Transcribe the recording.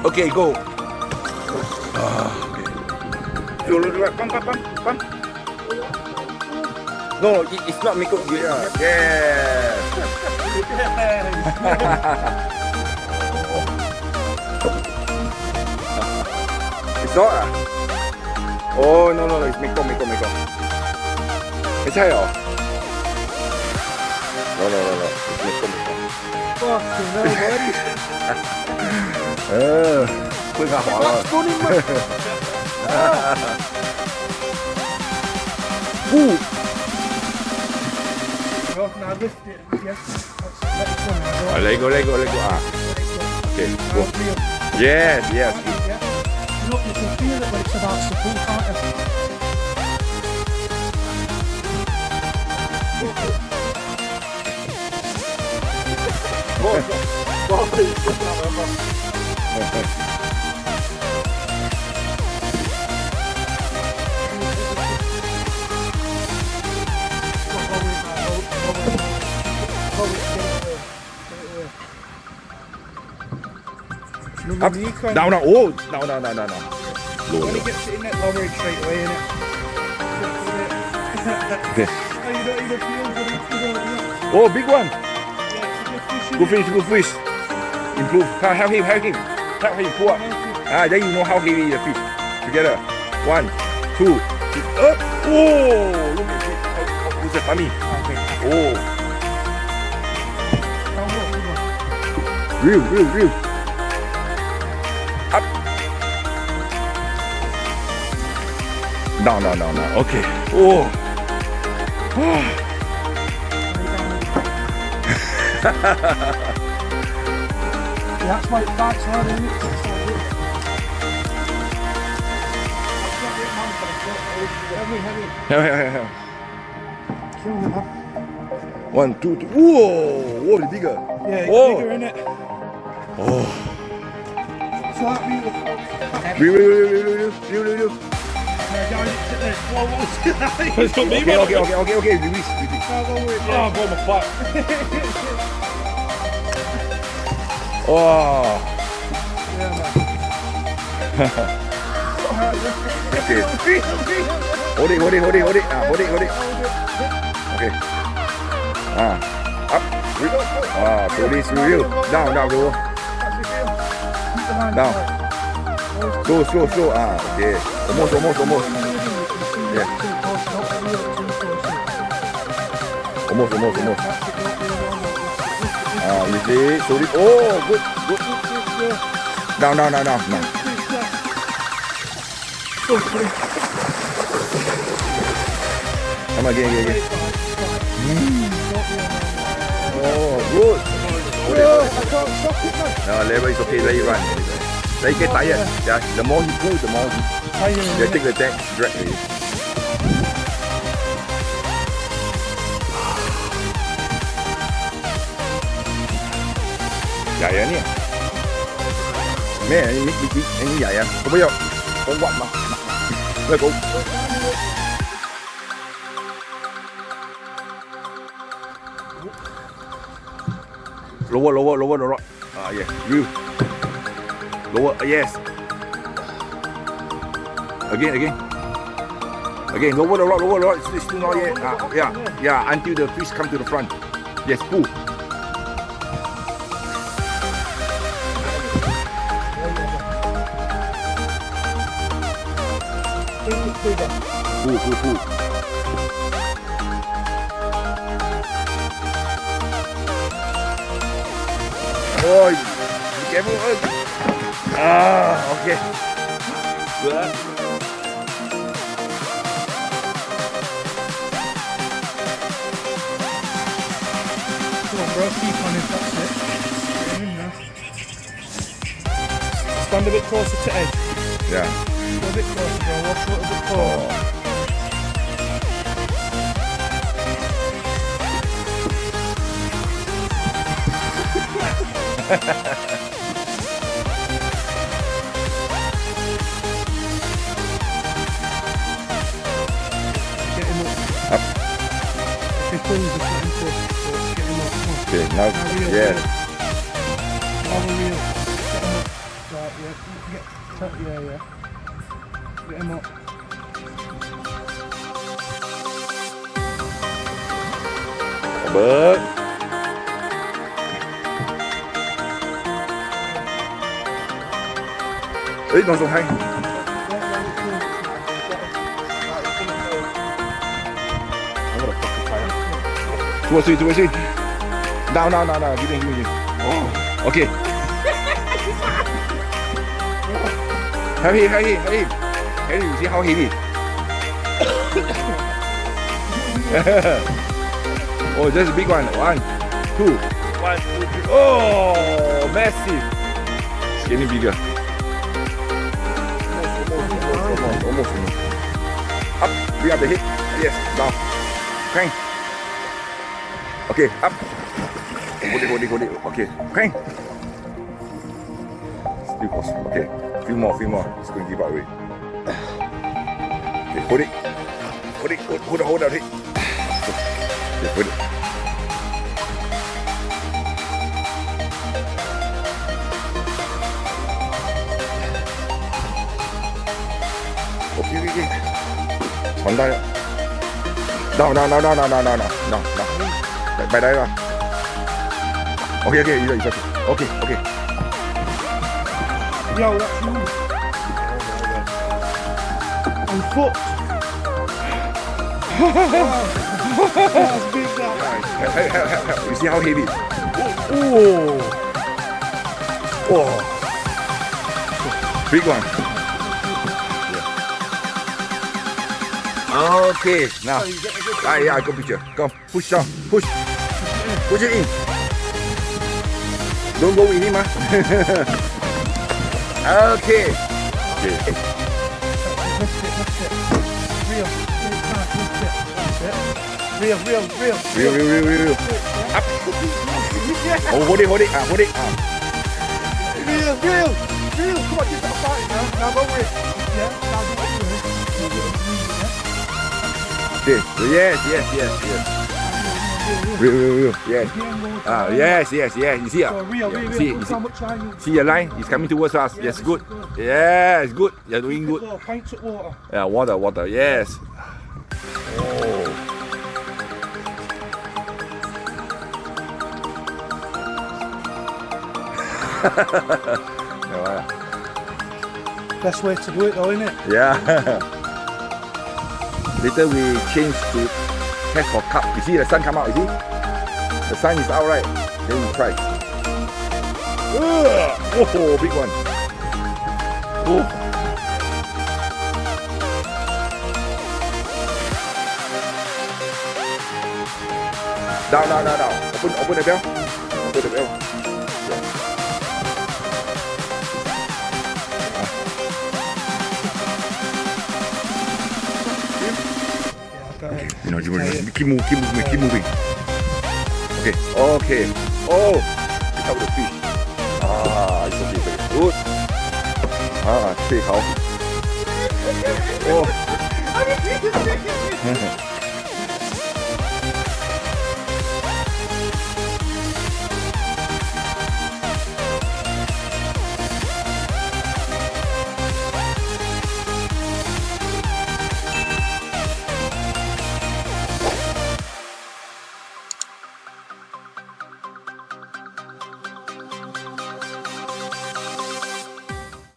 Okay, go. Pump. No, it's not Mekong. Yeah. It's not. Oh no, it's Mekong. ไม่ใช่เหรอ No, it's Mekong. Fucking hell, buddy. คุยกับหัว That's funny, man. Ooh. Well, now lift it. Yes. That's one now. Let go. Okay, go. Yes. Yeah. Look, you can feel it when it's about support, can't you? Up, down. Oh, down. When he gets it in that lower straight away, innit? Okay. Oh, you don't even feel good. Oh, big one. Yeah, Good fish. Improve. Help him. Pull up. Then you know how heavy the fish. Together. 1, 2, 3. Up. Oh, look at it. Who's the tummy? Okay. Oh, real. Up. Down. Okay. Oh. That's why it bites hard, isn't it? Heavy. Kill them, man. 1, 2, 3. Whoa, the bigger. Yeah, it's Oh. bigger, innit? Oh. So that means Real. Okay. Release. Oh, boy, my butt. Oh. Yeah, man. Okay. Hold it. Hold it. Okay. Up. So this real. Down, go. Down. Slow. Okay. Almost. Yeah. Almost. You see? So this. Oh, good. Down. Come again. Oh, good. I can't stop it, man. No, level is okay. Let it run. Let it get tired. Yeah, the more you pull, the more you take the drag. Dài á nè. Mấy anh dài á. Không biết đâu. Con quặn mà. Rồi cũng. Lower. Yeah. Real. Lower. Yes. Again. Lower the rod. It's still not yet. Yeah. Until the fish come to the front. Yes. Pull. Pull. Oh, be careful. Okay. Good. Come on, bro. Keep on it. That's it. Get in there. Stand a bit closer to edge. Yeah. Go a bit closer, bro. Watch a little bit closer. Get him up. If he pulls, just let him pull. Get him up. Come on. Okay, now, Now reel, yeah. reel. Now reel. Get him up. Right. Yeah. Get him up. Bớt. Ấy, nó dùng hay. Chua suy. Down. Give me. Oh, okay. Heavy. You see how heavy? Oh, that's a big one. 1, 2. 1, 2, 3. Oh, massive. It's getting bigger. Almost. Up. Bring up the head. Yes. Down. Crank. Okay. Up. Hold it. Okay. Crank. Still possible. Okay. Few more. It's going to give away. Okay. Hold it. Hold out it. Okay, hold it. Okay. 傳低啦。No。擺低啦。Okay. Okay. Yo, that's you. On foot. That's big, that. Help. You see how heavy? Oh. Big one. Okay, now. I got picture. Come, push down. Push it in. Don't go in him, Okay. Lift it. Real. Up. Oh, hold it. Hold it. Real. Come on, get that fight now. Now go with it. Yeah, now do what you do. Okay. Yes. Real. Yes. Yes. You see it? So real. Look how much line you... See a line? It's coming towards us. Yes, good. Yes, good. You're doing good. Pints of water. Yeah, water. Yes. Oh. Best way to do it though, isn't it? Yeah. Later we change to test for cup. You see the sun come out, you see? The sun is out, right? Then we try. Oh, big one. Oh. Down. Open the bell. You know, keep moving. Okay. Oh, pick up the fish. It's okay. Good. Take out. Oh.